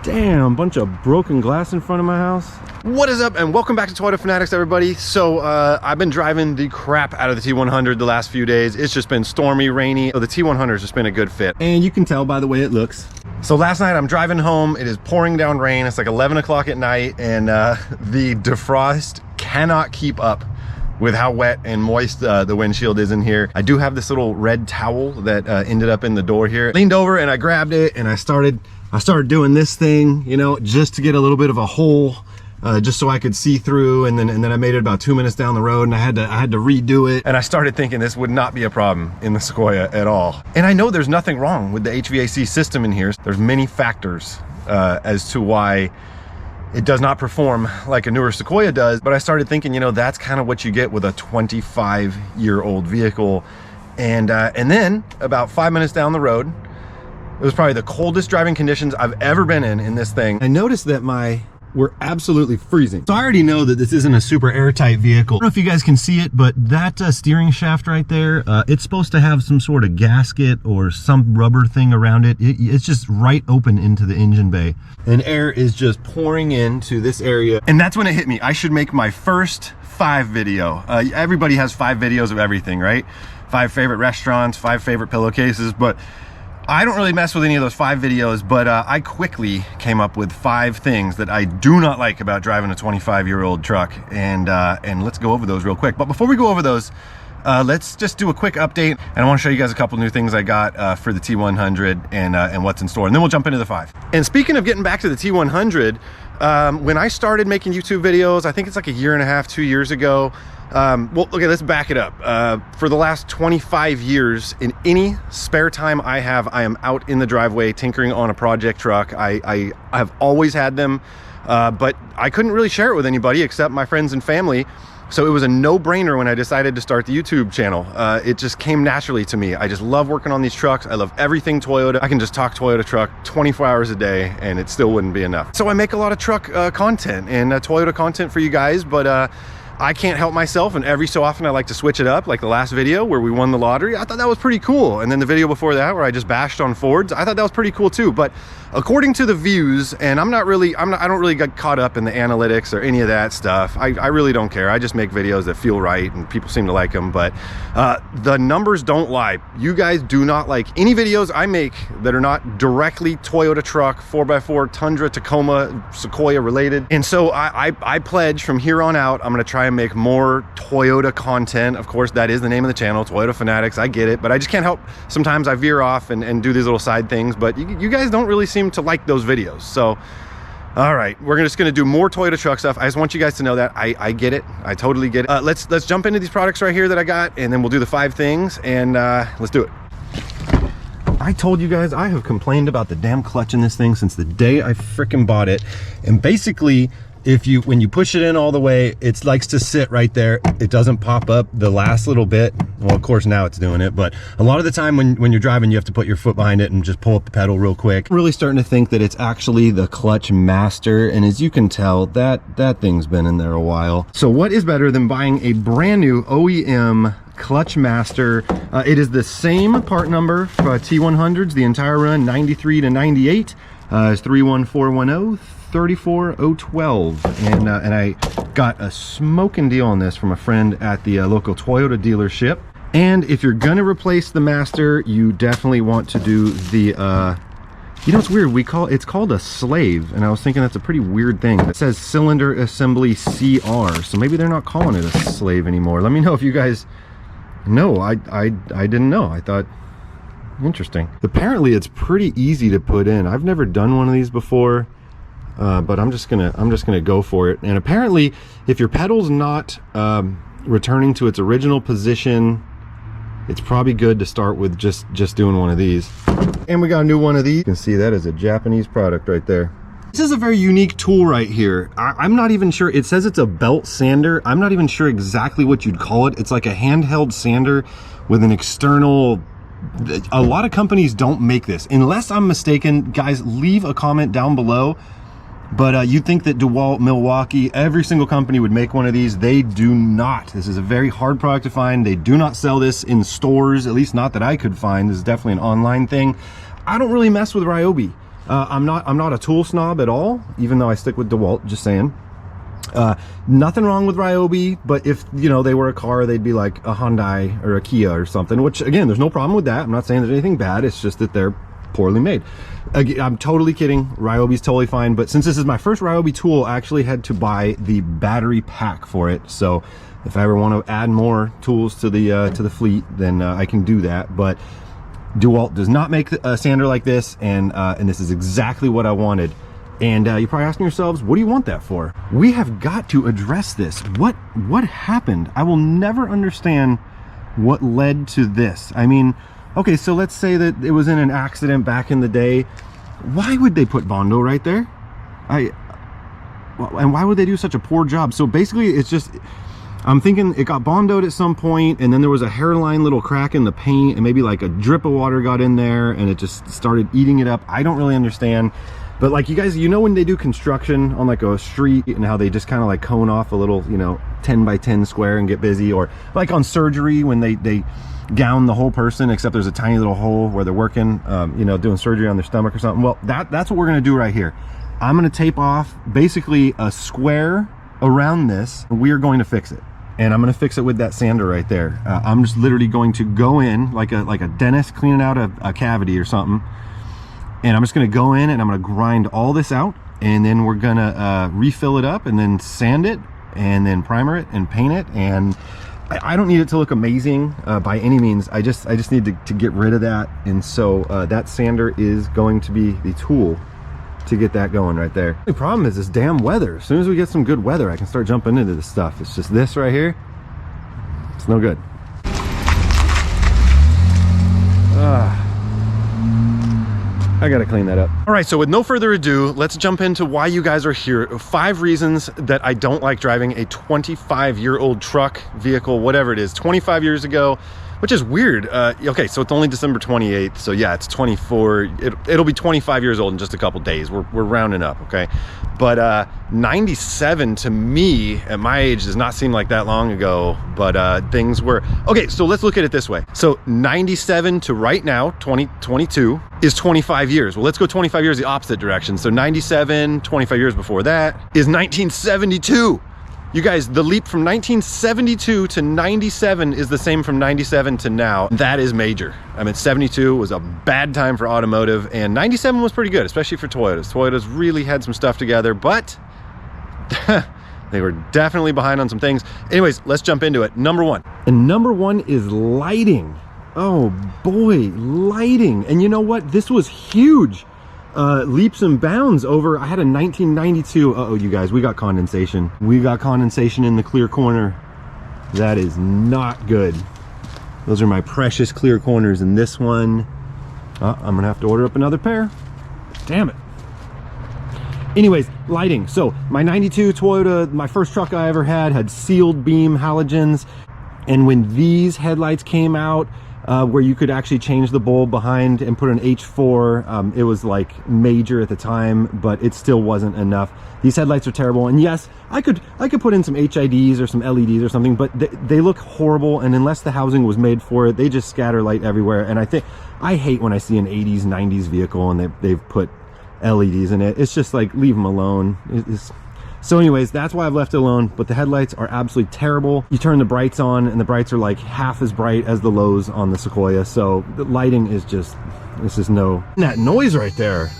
Damn, bunch of broken glass in front of my house. What is up, and welcome back to Toyota Fanatics, everybody. So I've been driving the crap out of the T100 the last few days. It's just been stormy, rainy. So the T100 has just been a good fit, and you can tell by the way it looks. So last night I'm driving home. It is pouring down rain. It's like 11 o'clock at night, and the defrost cannot keep up with how wet and moist the windshield is in here. I do have this little red towel that ended up in the door here. Leaned over and I grabbed it, and I started doing this thing, you know, just to get a little bit of a hole, just so I could see through. And then I made it about 2 minutes down the road, and I had to redo it. And I started thinking this would not be a problem in the Sequoia at all. And I know there's nothing wrong with the HVAC system in here. There's many factors as to why it does not perform like a newer Sequoia does. But I started thinking, you know, that's kind of what you get with a 25-year-old vehicle. And then about 5 minutes down the road, it was probably the coldest driving conditions I've ever been in this thing. I noticed that we're absolutely freezing. So I already know that this isn't a super airtight vehicle. I don't know if you guys can see it, but that steering shaft right there, it's supposed to have some sort of gasket or some rubber thing around it. It's just right open into the engine bay. And air is just pouring into this area. And that's when it hit me. I should make my first 5 video. Everybody has 5 videos of everything, right? 5 favorite restaurants, 5 favorite pillowcases, but I don't really mess with any of those 5 videos, but I quickly came up with 5 things that I do not like about driving a 25-year-old truck, and let's go over those real quick. But before we go over those, let's just do a quick update, and I want to show you guys a couple new things I got for the T100 and what's in store, and then we'll jump into the 5. And speaking of getting back to the T100, when I started making YouTube videos, I think it's like a year and a half, 2 years ago. Well, okay, let's back it up. For the last 25 years, in any spare time I am out in the driveway tinkering on a project truck. I have always had them, but I couldn't really share it with anybody except my friends and family. So it was a no-brainer when I decided to start the YouTube channel. It just came naturally to me. I just love working on these trucks. I love everything Toyota. I can just talk Toyota truck 24 hours a day and it still wouldn't be enough. So I make a lot of truck content and Toyota content for you guys, but I can't help myself, and every so often I like to switch it up, like the last video where we won the lottery. I thought that was pretty cool. And then the video before that where I just bashed on Fords, I thought that was pretty cool too. But according to the views, and I don't really get caught up in the analytics or any of that stuff. I really don't care. I just make videos that feel right and people seem to like them. But the numbers don't lie. You guys do not like any videos I make that are not directly Toyota truck, 4x4, Tundra, Tacoma, Sequoia related. And so I pledge from here on out, I'm gonna try and make more Toyota content. Of course, that is the name of the channel, Toyota Fanatics. I get it, but I just can't help. Sometimes I veer off and do these little side things, but you guys don't really seem to like those videos. So all right, we're just gonna do more Toyota truck stuff. I just want you guys to know that I get it. I totally get it. Let's jump into these products right here that I got, and then we'll do the 5 things, and let's do it. I told you guys I have complained about the damn clutch in this thing since the day I freaking bought it. And basically, when you push it in all the way, it likes to sit right there. It doesn't pop up the last little bit. Well, of course now it's doing it, but a lot of the time when you're driving, you have to put your foot behind it and just pull up the pedal real quick. I'm really starting to think that it's actually the clutch master, and as you can tell, that thing's been in there a while. So what is better than buying a brand new OEM clutch master? It is the same part number for T100s, the entire run, 93 to 98. It's 31410. 34012, and I got a smoking deal on this from a friend at the local Toyota dealership. And if you're gonna replace the master, you definitely want to do the you know, it's weird, it's called a slave, and I was thinking that's a pretty weird thing. It says cylinder assembly CR, so maybe they're not calling it a slave anymore. Let me know if you guys know. I didn't know. I thought, interesting. Apparently it's pretty easy to put in. I've never done one of these before. But I'm just gonna go for it. And apparently, if your pedal's not returning to its original position, it's probably good to start with just doing one of these. And we got a new one of these. You can see that is a Japanese product right there. This is a very unique tool right here. I'm not even sure. It says it's a belt sander. I'm not even sure exactly what you'd call it. It's like a handheld sander with an external. A lot of companies don't make this, unless I'm mistaken. Guys, leave a comment down below. But you'd think that DeWalt, Milwaukee, every single company would make one of these. They do not. This is a very hard product to find. They do not sell this in stores, at least not that I could find. This is definitely an online thing. I don't really mess with Ryobi. I'm not a tool snob at all, even though I stick with DeWalt, just saying. Nothing wrong with Ryobi, but if, you know, they were a car, they'd be like a Hyundai or a Kia or something, which again, there's no problem with that. I'm not saying there's anything bad. It's just that they're poorly made. I'm totally kidding. Ryobi's totally fine. But since this is my first Ryobi tool, I actually had to buy the battery pack for it. So if I ever want to add more tools to the fleet, then I can do that. But DeWalt does not make a sander like this, and this is exactly what I wanted. And you're probably asking yourselves, what do you want that for? We have got to address this. What happened? I will never understand what led to this. I mean, okay, so let's say that it was in an accident back in the day. Why would they put Bondo right there? And why would they do such a poor job? So basically, it's just, I'm thinking it got Bondoed at some point, and then there was a hairline little crack in the paint, and maybe like a drip of water got in there, and it just started eating it up. I don't really understand. But like, you guys, you know, when they do construction on like a street and how they just kind of like cone off a little, you know, 10 by 10 square and get busy, or like on surgery when they gown the whole person, except there's a tiny little hole where they're working, you know, doing surgery on their stomach or something. Well, that's what we're gonna do right here. I'm gonna tape off basically a square around this. We are going to fix it, and I'm gonna fix it with that sander right there. I'm just literally going to go in like a dentist cleaning out a cavity or something. And I'm just gonna go in and I'm gonna grind all this out, and then we're gonna refill it up and then sand it and then primer it and paint it. And I don't need it to look amazing by any means. I just need to get rid of that. And so that sander is going to be the tool to get that going right there. The problem is this damn weather. As soon as we get some good weather, I can start jumping into this stuff. It's just this right here. It's no good. I gotta clean that up. All right, so with no further ado, let's jump into why you guys are here. 5 reasons that I don't like driving a 25-year-old truck, vehicle, whatever it is, 25 years ago, which is weird. Okay, so it's only December 28th, so yeah, it's 24. It'll be 25 years old in just a couple days. We're rounding up, okay? But 97 to me, at my age, does not seem like that long ago, but things were... Okay, so let's look at it this way. So 97 to right now, 2022, is 25 years. Well, let's go 25 years the opposite direction. So 97, 25 years before that, is 1972. You guys, the leap from 1972 to 97 is the same from 97 to now. That is major. I mean, 72 was a bad time for automotive, and 97 was pretty good, especially for Toyotas. Toyotas really had some stuff together, but they were definitely behind on some things. Anyways, let's jump into it. Number 1. And number 1 is lighting. Oh boy, lighting. And you know what? This was huge. Leaps and bounds over. I had a 1992. Uh-oh, you guys, we got condensation. We got condensation in the clear corner. That is not good. Those are my precious clear corners in this one. I'm gonna have to order up another pair. Damn it. Anyways, lighting. So my 92 Toyota, my first truck I ever had sealed beam halogens. And when these headlights came out, where you could actually change the bulb behind and put an H4, it was like major at the time, but it still wasn't enough. These headlights are terrible, and yes, I could put in some HIDs or some LEDs or something, but they look horrible, and unless the housing was made for it, they just scatter light everywhere. And I hate when I see an 80s 90s vehicle and they've put LEDs in it. It's just like, leave them alone. So anyways, that's why I've left it alone, but the headlights are absolutely terrible. You turn the brights on and the brights are like half as bright as the lows on the Sequoia. So the lighting is just, it's just no. And that noise right there,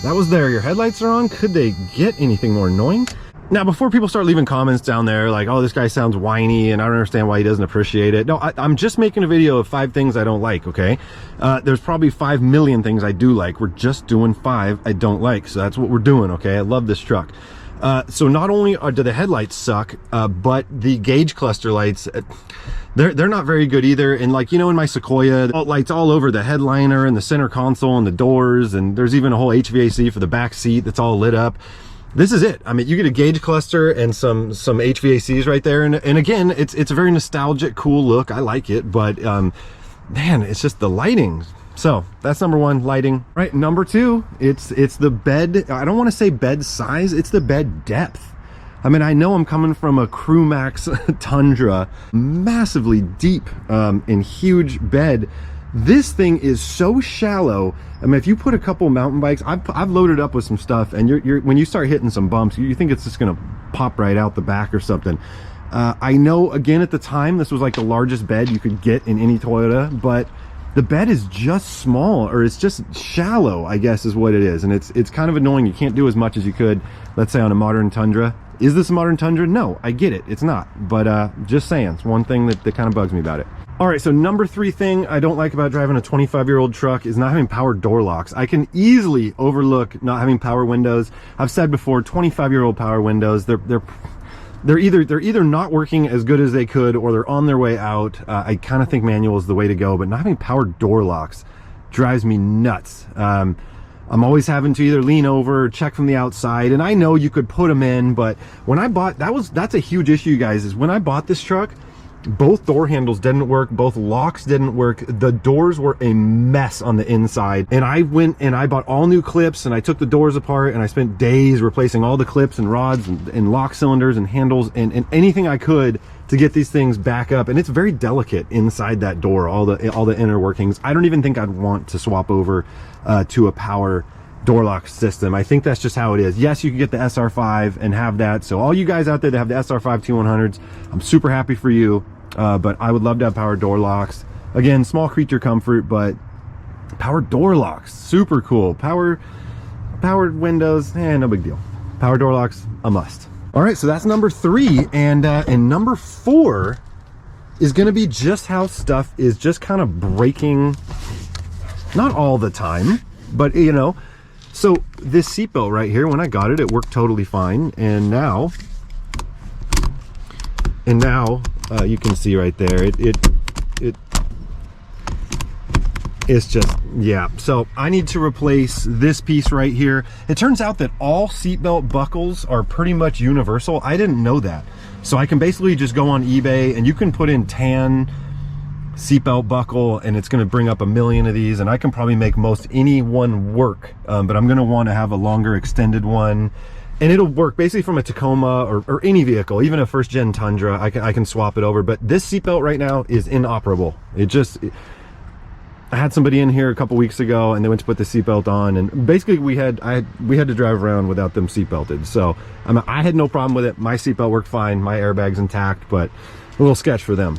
that was there. Your headlights are on. Could they get anything more annoying? Now, before people start leaving comments down there like, oh, this guy sounds whiny and I don't understand why he doesn't appreciate it. No, I'm just making a video of 5 things I don't like, okay? There's probably 5 million things I do like. We're just doing 5 I don't like. So that's what we're doing, okay? I love this truck. So not only do the headlights suck, but the gauge cluster lights, they're not very good either. And like, you know, in my Sequoia, lights all over the headliner and the center console and the doors, and there's even a whole HVAC for the back seat that's all lit up. This is it. I mean, you get a gauge cluster and some HVACs right there, and again, it's a very nostalgic, cool look. I like it, but man, it's just the lighting. So that's number 1, lighting. Right, number 2, it's the bed. I don't want to say bed size, it's the bed depth. I mean, I know I'm coming from a Crew Max Tundra, massively deep and huge bed, This thing is so shallow. I mean, if you put a couple mountain bikes, I've loaded up with some stuff, and when you start hitting some bumps, you think it's just gonna pop right out the back or something. I know, again, at the time, this was like the largest bed you could get in any Toyota, but the bed is just small, or it's just shallow, I guess is what it is. And it's kind of annoying. You can't do as much as you could, let's say, on a modern Tundra. Is this a modern Tundra? No, I get it. It's not. But just saying, it's one thing that kind of bugs me about it. All right, so number 3 thing I don't like about driving a 25-year-old truck is not having power door locks. I can easily overlook not having power windows. I've said before, 25-year-old power windows, they're either not working as good as they could, or they're on their way out. I kind of think manual is the way to go, but not having power door locks drives me nuts. I'm always having to either lean over or check from the outside, and I know you could put them in, but when I bought, that's a huge issue, guys, is when I bought this truck, both door handles didn't work, both locks didn't work, the doors were a mess on the inside, and I went and I bought all new clips, and I took the doors apart, and I spent days replacing all the clips and rods and lock cylinders and handles and anything I could to get these things back up. And it's very delicate inside that door, all the inner workings. I don't even think I'd want to swap over to a power door lock system. I think that's just how it is. Yes, you can get the SR5 and have that. So all you guys out there that have the SR5 T100s, I'm super happy for you. But I would love to have power door locks. Again, small creature comfort, but power door locks, super cool. Powered windows, no big deal. Power door locks, a must. All right, so that's number 3, and number 4 is going to be just how stuff is just kind of breaking, not all the time, but you know. So this seatbelt right here, when I got it, it worked totally fine, and now you can see right there, it's just, yeah. So I need to replace this piece right here. It turns out that all seatbelt buckles are pretty much universal. I didn't know that. So I can basically just go on eBay and you can put in tan seatbelt buckle and it's going to bring up a million of these, and I can probably make most any one work, but I'm going to want to have a longer extended one. And it'll work basically from a Tacoma or any vehicle, even a first gen Tundra. I can swap it over, but this seatbelt right now is inoperable. I had somebody in here a couple weeks ago and they went to put the seatbelt on, and basically we had to drive around without them seatbelted. So I had no problem with it. My seatbelt worked fine, my airbag's intact, but a little sketch for them.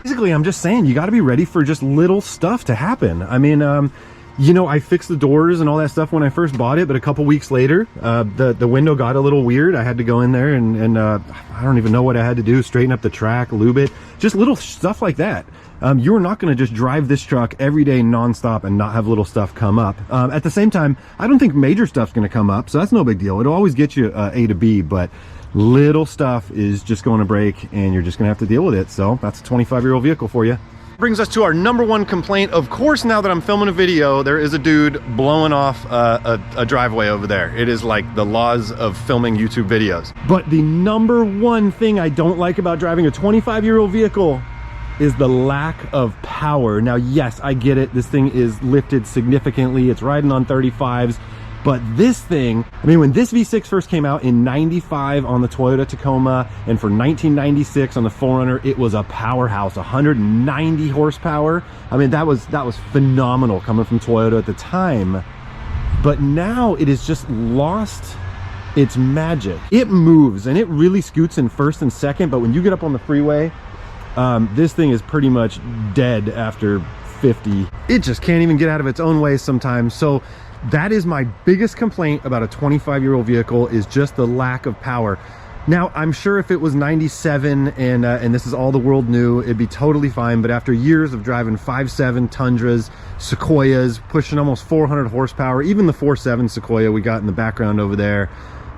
Basically, I'm just saying, you got to be ready for just little stuff to happen. I mean, you know, I fixed the doors and all that stuff when I first bought it, but a couple weeks later, the window got a little weird. I had to go in there and I don't even know what I had to do, straighten up the track, lube it, just little stuff like that. You're not going to just drive this truck every day nonstop and not have little stuff come up. At the same time, I don't think major stuff's going to come up, so that's no big deal. It'll always get you A to B, but little stuff is just going to break and you're just going to have to deal with it. So that's a 25-year-old vehicle for you. Brings us to our number 1 complaint. Of course, now that I'm filming a video, there is a dude blowing off a driveway over there. It is like the laws of filming YouTube videos. But the number 1 thing I don't like about driving a 25-year-old vehicle is the lack of power. Now, yes, I get it. This thing is lifted significantly. It's riding on 35s. But this thing, I mean, when this V6 first came out in 95 on the Toyota Tacoma, and for 1996 on the 4Runner, it was a powerhouse, 190 horsepower. I mean, that was phenomenal coming from Toyota at the time. But now it has just lost its magic. It moves and it really scoots in first and second, but when you get up on the freeway, this thing is pretty much dead after 50. It just can't even get out of its own way sometimes. So that is my biggest complaint about a 25-year-old vehicle, is just the lack of power. Now, I'm sure if it was 97 and this is all the world knew, it'd be totally fine. But after years of driving 5.7 Tundras, Sequoias, pushing almost 400 horsepower, even the 4.7 Sequoia we got in the background over there,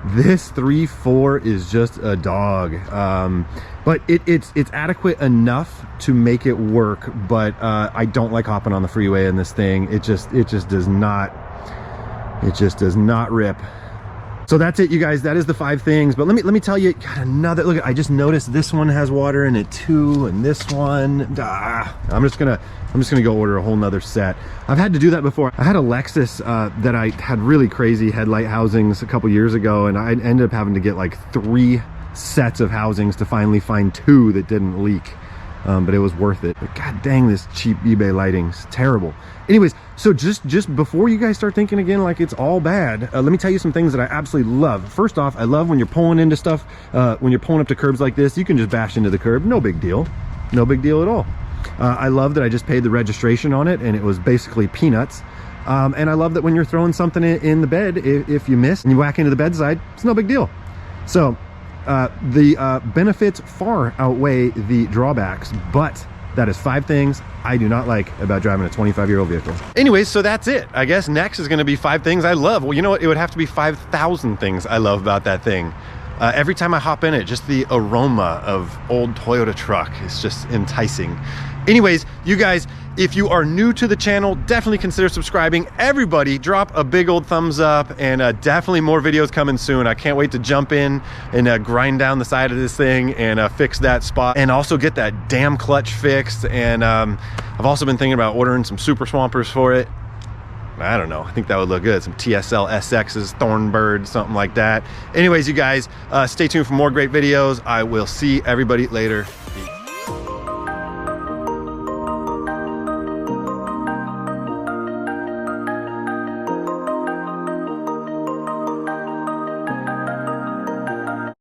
this 3.4 is just a dog. But it's adequate enough to make it work. But I don't like hopping on the freeway in this thing. It just does not. It just does not rip. So that's it, you guys. That is the 5 things. But let me tell you, got another look. I just noticed this one has water in it too, and this one. I'm just gonna go order a whole nother set. I've had to do that before. I had a Lexus that I had really crazy headlight housings a couple years ago, and I ended up having to get like 3 sets of housings to finally find 2 that didn't leak. but it was worth it. But god dang, this cheap eBay lighting's terrible. Anyways, so just before you guys start thinking again like it's all bad, let me tell you some things that I absolutely love. First off, I love when you're pulling into stuff, when you're pulling up to curbs like this, you can just bash into the curb, no big deal. No big deal at all. I love that I just paid the registration on it and it was basically peanuts. And I love that when you're throwing something in the bed, if you miss and you whack into the bedside, it's no big deal. So the benefits far outweigh the drawbacks, but that is 5 things I do not like about driving a 25-year-old vehicle. Anyways, so that's it. I guess next is going to be 5 things I love. Well, you know what? It would have to be 5,000 things I love about that thing. Every time I hop in it, just the aroma of old Toyota truck is just enticing. Anyways, you guys, if you are new to the channel, definitely consider subscribing. Everybody drop a big old thumbs up, and definitely more videos coming soon. I can't wait to jump in and grind down the side of this thing and fix that spot, and also get that damn clutch fixed. And I've also been thinking about ordering some super swampers for it. I don't know, I think that would look good. Some TSL SXs, Thornbird, something like that. Anyways, you guys, stay tuned for more great videos. I will see everybody later. Peace.